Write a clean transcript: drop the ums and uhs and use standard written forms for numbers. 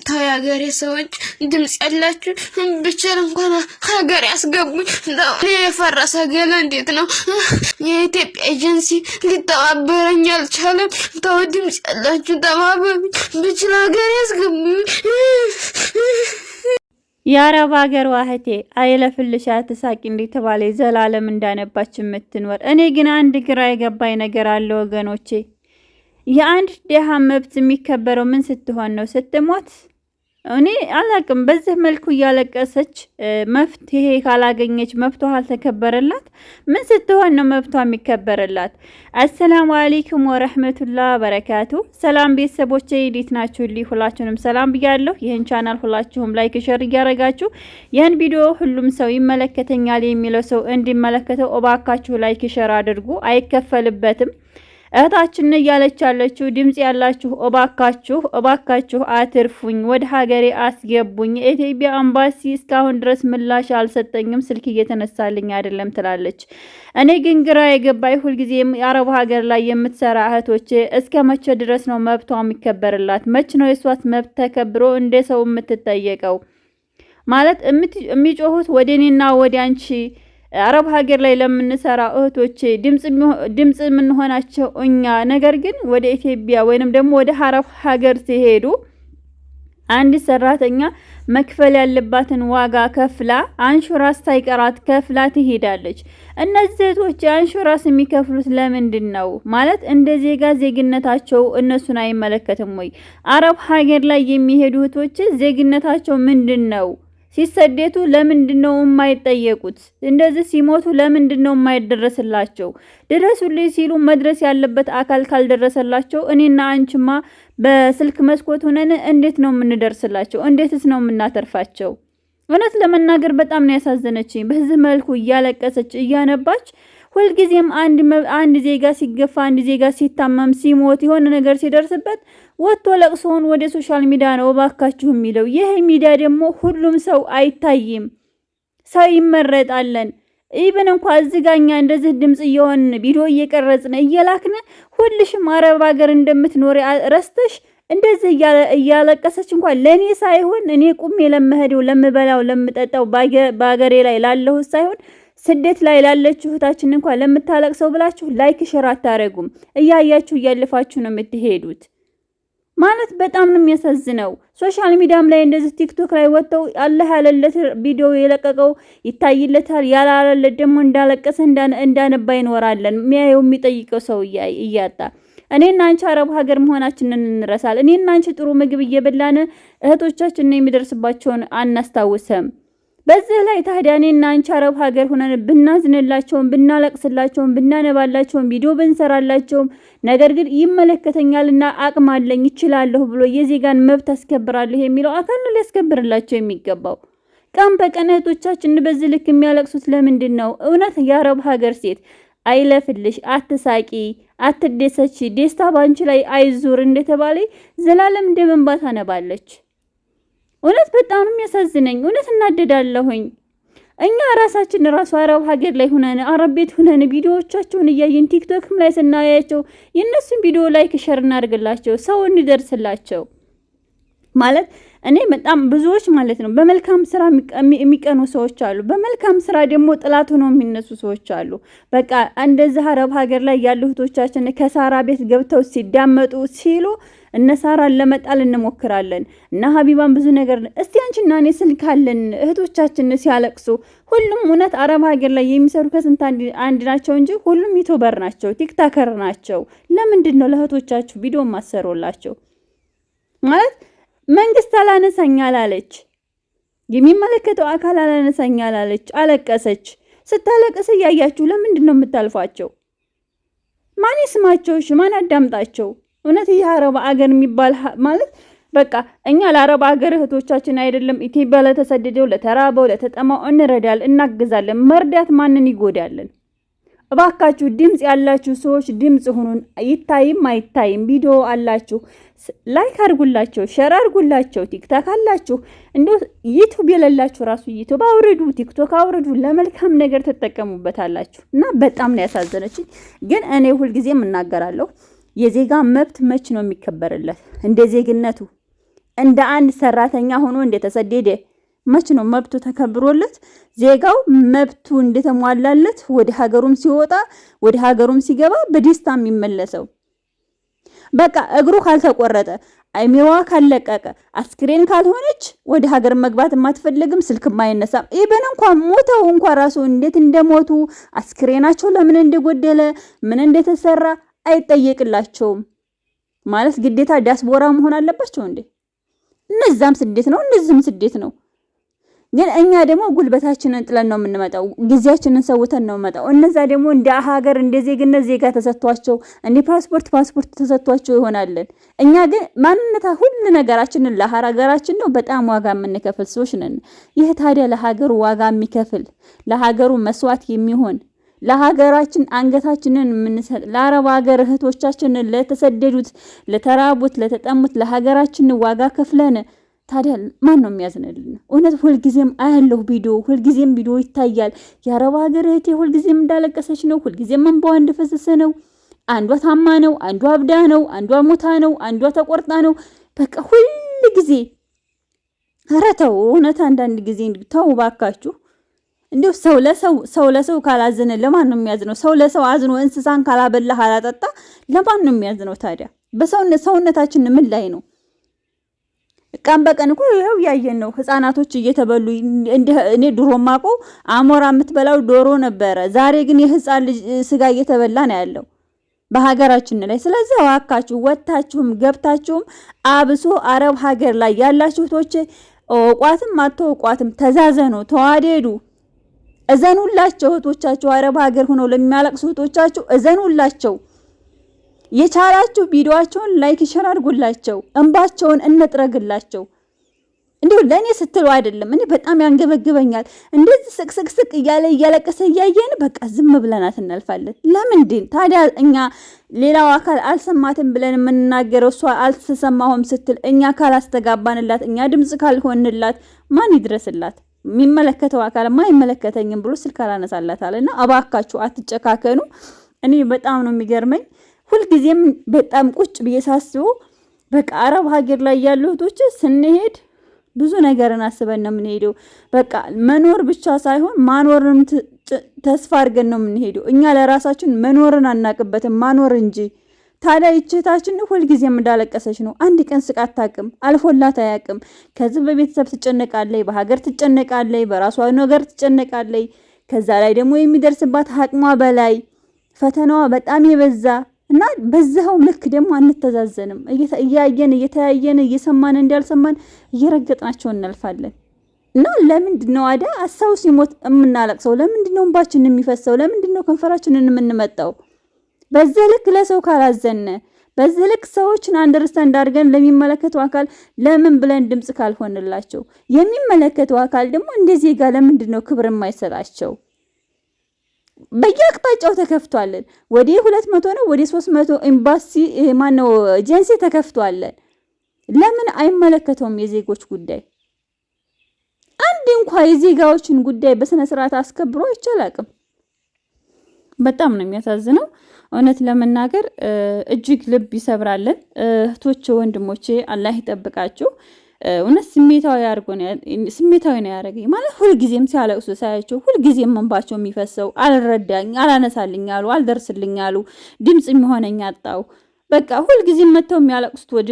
ተያገሬ ሰዎች ድምጽ ያላችሁ ብቻ እንኳን ሀገር ያስገቡኝ። የፈረሰ ገለ እንዴት ነው የኢትዮጵያ ኤጀንሲ ሊተባበረኝ አልቻለም? ተው ድምጽ ያላችሁ ተባበሩ ብቻ ሀገር ያስገቡኝ። የአረብ ሀገር ዋህቴ አይለፍልሽ አትሳቂ እንደተባለ ዘላለም እንዳነባች የምትኖር። እኔ ግን አንድ ግራ የገባኝ ነገር አለ ወገኖቼ። የአንድ ደሃ መብት የሚከበረው ምን ስትሆን ነው? ስትሞት? እኔ አላቅም። በዚህ መልኩ እያለቀሰች መፍትሄ ካላገኘች መብቷ አልተከበረላት ምን ስትሆን ነው መብቷ የሚከበረላት? አሰላሙ አለይኩም ወረህመቱላህ በረካቱ። ሰላም ቤተሰቦቼ እንዴት ናችሁ? ሁላችሁንም ሰላም ብያለሁ። ይህን ቻናል ሁላችሁም ላይክ ሸር እያረጋችሁ ይህን ቪዲዮ ሁሉም ሰው ይመለከተኛል የሚለው ሰው እንዲመለከተው እባካችሁ ላይክ ሸር አድርጉ። አይከፈልበትም። እህታችን እያለች ያለችው ድምጽ ያላችሁ እባካችሁ አትርፉኝ፣ ወደ ሀገሬ አስገቡኝ። የኢትዮጵያ አምባሲ እስካሁን ድረስ ምላሽ አልሰጠኝም፣ ስልክ እየተነሳልኝ አይደለም ትላለች። እኔ ግን ግራ የገባኝ ሁልጊዜም የአረብ ሀገር ላይ የምትሰራ እህቶቼ እስከ መቼ ድረስ ነው መብቷ የሚከበርላት? መቼ ነው የሷት መብት ተከብሮ እንደ ሰው የምትጠየቀው? ማለት የሚጮሁት ወደ እኔና ወደ አንቺ አረብ ሀገር ላይ ለምንሰራ እህቶቼ ድምጽ የምንሆናቸው እኛ። ነገር ግን ወደ ኢትዮጵያ ወይንም ደግሞ ወደ አረብ ሀገር ሲሄዱ አንድ ሰራተኛ መክፈል ያለባትን ዋጋ ከፍላ አንሹራንስ ሳይቀራት ከፍላ ትሄዳለች። እነዚህ እህቶች አንሹራንስ የሚከፍሉት ለምንድን ነው? ማለት እንደ ዜግነታቸው እነሱን አይመለከትም ወይ? አረብ ሀገር ላይ የሚሄዱ እህቶች ዜግነታቸው ምንድን ነው? ሲሰደቱ ለምንድን ነው የማይጠየቁት? እንደዚህ ሲሞቱ ለምንድን ነው የማይደረስላቸው? ድረሱልኝ ሲሉ መድረስ ያለበት አካል ካልደረሰላቸው እኔና አንቺማ በስልክ መስኮት ሆነን እንዴት ነው የምንደርስላቸው? እንዴትስ ነው የምናተርፋቸው? እውነት ለመናገር በጣም ነው ያሳዘነችኝ። በዚህ መልኩ እያለቀሰች እያነባች ሁልጊዜም አንድ ዜጋ ሲገፋ፣ አንድ ዜጋ ሲታመም፣ ሲሞት፣ የሆነ ነገር ሲደርስበት ወጥቶ ለቅሶውን ወደ ሶሻል ሚዲያ ነው እባካችሁ የሚለው። ይሄ ሚዲያ ደግሞ ሁሉም ሰው አይታይም፣ ሰው ይመረጣለን። ኢብን እንኳን እዚጋኛ እንደዚህ ድምጽ እየሆን ቪዲዮ እየቀረጽን እየላክነ ሁልሽም አረብ ሀገር እንደምትኖር ረስተሽ እንደዚህ እያለቀሰች እንኳን ለኔ ሳይሆን እኔ ቁሜ ለመሄደው ለምበላው ለምጠጣው ባገሬ ላይ ላለሁ ሳይሆን ስደት ላይ ላለችው እህታችን እንኳን ለምታለቅሰው ብላችሁ ላይክ ሸር አታረጉም። እያያችሁ እያለፋችሁ ነው የምትሄዱት። ማለት በጣም ነው የሚያሳዝነው። ሶሻል ሚዲያም ላይ እንደዚህ ቲክቶክ ላይ ወጥተው አላህ ያለለት ቪዲዮ የለቀቀው ይታይለታል፣ ያላለለት ደግሞ እንዳለቀሰ እንዳነባ ይኖራለን። የሚያየው የሚጠይቀው ሰው እያጣ እኔና አንቺ አረብ ሀገር መሆናችንን እንረሳል። እኔና አንቺ ጥሩ ምግብ እየበላን እህቶቻችንን የሚደርስባቸውን አናስታውሰም። በዚህ ላይ ታዲያ እኔና አንቺ አረብ ሀገር ሆነን ብናዝንላቸውም ብናለቅስላቸውም ብናነባላቸውም ቪዲዮ ብንሰራላቸውም ነገር ግን ይመለከተኛልና አቅም አለኝ ይችላለሁ ብሎ የዜጋን መብት አስከብራለሁ የሚለው አካል ነው ሊያስከብርላቸው የሚገባው። ቀን በቀን እህቶቻችን በዚህ ልክ የሚያለቅሱት ለምንድን ነው? እውነት የአረብ ሀገር ሴት አይለፍልሽ፣ አትሳቂ፣ አትደሰች፣ ደስታ ባንቺ ላይ አይዙር እንደተባለ ዘላለም እንደመንባ ታነባለች። እውነት በጣም የሚያሳዝነኝ። እውነት እናደዳለሁኝ። እኛ ራሳችን አረብ ሀገር ላይ ሆነን አረብ ቤት ሆነን ቪዲዮዎቻቸውን እያየን ቲክቶክም ላይ ስናያቸው የእነሱን ቪዲዮ ላይክ ሸር እናድርግላቸው፣ ሰው እንዲደርስላቸው። ማለት እኔ በጣም ብዙዎች ማለት ነው በመልካም ስራ የሚቀኑ ሰዎች አሉ። በመልካም ስራ ደግሞ ጥላት ሆነው የሚነሱ ሰዎች አሉ። በቃ እንደዚህ አረብ ሀገር ላይ ያሉ እህቶቻችን ከሳራ ቤት ገብተው ሲዳመጡ ሲሉ እነ ሳራን ለመጣል እንሞክራለን እና ሀቢባን ብዙ ነገር። እስቲ አንቺና እኔ ስልክ አለን እህቶቻችን ሲያለቅሱ ሁሉም እውነት አረብ ሀገር ላይ የሚሰሩ ከስንት አንድ ናቸው እንጂ ሁሉም ዩቲዩበር ናቸው፣ ቲክታከር ናቸው። ለምንድን ነው ለእህቶቻችሁ ቪዲዮ ማሰሩላቸው? ማለት መንግስት አላነሳኛል አለች፣ የሚመለከተው አካል አላነሳኛል አለች፣ አለቀሰች። ስታለቅስ እያያችሁ ለምንድን ነው የምታልፏቸው? ማን ይስማቸው? እሺ ማን አዳምጣቸው? እውነት የአረብ ሀገር የሚባል ማለት በቃ እኛ ለአረብ ሀገር እህቶቻችን አይደለም ኢትዮጵያ ለተሰደደው ለተራበው ለተጠማው እንረዳል፣ እናግዛለን። መርዳት ማንን ይጎዳልን? እባካችሁ ድምጽ ያላችሁ ሰዎች ድምጽ ሁኑን። ይታይም አይታይም ቪዲዮ አላችሁ ላይክ አድርጉላቸው፣ ሼር አድርጉላቸው። ቲክቶክ አላችሁ እንደው ዩቲዩብ የሌላችሁ ራሱ ዩቲዩብ አውርዱ፣ ቲክቶክ አውርዱ፣ ለመልካም ነገር ተጠቀሙበታላችሁ። እና በጣም ነው ያሳዘነችኝ። ግን እኔ ሁልጊዜም እናገራለሁ የዜጋ መብት መች ነው የሚከበርለት? እንደ ዜግነቱ እንደ አንድ ሰራተኛ ሆኖ እንደተሰደደ መች ነው መብቱ ተከብሮለት ዜጋው መብቱ እንደተሟላለት ወደ ሀገሩም ሲወጣ ወደ ሀገሩም ሲገባ በደስታ የሚመለሰው? በቃ እግሩ ካልተቆረጠ አይሚዋ ካለቀቀ አስክሬን ካልሆነች ወደ ሀገር መግባት ማትፈልግም፣ ስልክ ማይነሳም። ኢብን እንኳን ሞተው እንኳን ራሱ እንዴት እንደሞቱ አስክሬናቸው ለምን እንደጎደለ ምን እንደተሰራ አይጠየቅላቸውም። ማለት ግዴታ ዲያስፖራ መሆን አለባቸው እንዴ? እነዛም ስደት ነው እነዚህም ስደት ነው። ግን እኛ ደግሞ ጉልበታችንን ጥለን ነው የምንመጣው፣ ጊዜያችንን ሰውተን ነው የምንመጣው። እነዛ ደግሞ እንደ ሀገር እንደ ዜግነት ዜጋ ተሰጥቷቸው እንደ ፓስፖርት ተሰጥቷቸው ይሆናልን። እኛ ግን ማንነታ ሁሉ ነገራችንን ለሀገራችን ነው በጣም ዋጋ የምንከፍል ሰዎች ነን። ይህ ታዲያ ለሀገሩ ዋጋ የሚከፍል ለሀገሩ መስዋዕት የሚሆን ለሀገራችን አንገታችንን የምንሰጥ ለአረብ ሀገር እህቶቻችንን ለተሰደዱት ለተራቡት ለተጠሙት ለሀገራችን ዋጋ ከፍለን ታዲያ ማን ነው የሚያዝንልን? እውነት ሁልጊዜም አያለሁ ሁልጊዜም ቪዲዮ ይታያል። የአረብ ሀገር እህቴ ሁልጊዜም እንዳለቀሰች ነው፣ ሁልጊዜም እንባዋ እንደፈሰሰ ነው። አንዷ ታማ ነው፣ አንዷ አብዳ ነው፣ አንዷ ሞታ ነው፣ አንዷ ተቆርጣ ነው። በቃ ሁልጊዜ ኧረ ተው፣ እውነት አንዳንድ ጊዜ ተው ባካችሁ። እንዴ ሰው ለሰው ካላዘነ ለማን ነው የሚያዝነው? ሰው ለሰው አዝኖ እንስሳን ካላበላ ካላጠጣ ለማን ነው የሚያዝነው? ታዲያ ሰውነታችን ምን ላይ ነው? ቀን በቀን እኮ ይሄው ያየን ነው። ህፃናቶች እየተበሉ እኔ ድሮ ማቆ አሞራ የምትበላው ዶሮ ነበረ። ዛሬ ግን የህፃን ልጅ ስጋ እየተበላ ነው ያለው በሀገራችን ላይ። ስለዚህ ዋካችሁ ወጣችሁም ገብታችሁም አብሶ አረብ ሀገር ላይ ያላችሁ ቶቼ ቋትም አትወቋትም ተዛዘኑ፣ ተዋደዱ፣ እዘኑላቸው። እህቶቻችሁ አረብ ሀገር ሆነው ለሚያለቅሱ እህቶቻችሁ እዘኑላቸው። የቻላችሁ ቪዲዮአቸውን ላይክ ሼር አድርጉላቸው፣ እንባቸውን እንጥረግላቸው። እንዴ ለኔ ስትሉ አይደለም፣ እኔ በጣም ያንገበግበኛል። እንደዚህ ስቅስቅ እያለቀሰ እያየን በቃ ዝም ብለናት እናልፋለን። ለምንድን ታዲያ እኛ ሌላው አካል አልሰማትም ብለን የምንናገረው እሷ አልተሰማሁም ስትል እኛ ካላስተጋባንላት እኛ ድምጽ ካልሆንላት ማን ይድረስላት? የሚመለከተው አካል አይመለከተኝም ብሎ ስልክ አላነሳላት አለና አባካችሁ አትጨካከኑ። እኔ በጣም ነው የሚገርመኝ። ሁልጊዜም በጣም ቁጭ ብዬ ሳስበው በቃ አረብ ሀገር ላይ ያሉ እህቶች ስንሄድ ብዙ ነገርን አስበን ነው የምንሄደው። በቃ መኖር ብቻ ሳይሆን ማኖርንም ተስፋ አድርገን ነው የምንሄደው። እኛ ለራሳችን መኖርን አናቅበትም ማኖር እንጂ። ታዲያ ይችታችን ሁልጊዜም እንዳለቀሰች ነው። አንድ ቀን ስቃ አታውቅም፣ አልፎላት አያውቅም። ከዚህ በቤተሰብ ትጨነቃለች፣ በሀገር ትጨነቃለች፣ በራሷ ነገር ትጨነቃለች። ከዛ ላይ ደግሞ የሚደርስባት አቅሟ በላይ ፈተናዋ በጣም የበዛ እና በዛው ልክ ደግሞ አንተዛዘንም። እያየን እየተያየን እየሰማን እንዳልሰማን እየረገጥናቸው እናልፋለን። እና ለምንድነው አዳ አሳው ሲሞት የምናለቅሰው? ለምንድነው እንባችን የሚፈሰው? ለምንድነው ከንፈራችንን የምንመጣው? በዚህ ልክ ለሰው ካላዘነ፣ በዚህ ልክ ሰዎችን አንደርስታንድ አድርገን ለሚመለከተው አካል ለምን ብለን ድምጽ ካልሆንላቸው፣ የሚመለከተው አካል ደግሞ እንደዚህ ጋር ለምንድነው ክብር የማይሰጣቸው? በየአቅጣጫው ተከፍቷል። ወደ 200 ነው ወደ 300 ኤምባሲ ማነው ኤጀንሲ ተከፍቷል። ለምን አይመለከተውም የዜጎች ጉዳይ? አንድ እንኳን የዜጋዎችን ጉዳይ በስነ ስርዓት አስከብሮ አይቻላቅም። በጣም ነው የሚያሳዝነው። እውነት ለመናገር እጅግ ልብ ይሰብራለን። እህቶቼ ወንድሞቼ አላህ ይጠብቃችሁ። እውነት ስሜታዊ ነው ያደረገኝ። ማለት ሁልጊዜም ሲያለቅሱ ሳያቸው ሁልጊዜም እንባቸው የሚፈሰው አልረዳኝ፣ አላነሳልኝ አሉ፣ አልደርስልኝ አሉ፣ ድምጽ የሚሆነኝ አጣው። በቃ ሁልጊዜም መተው የሚያለቅሱት ወደ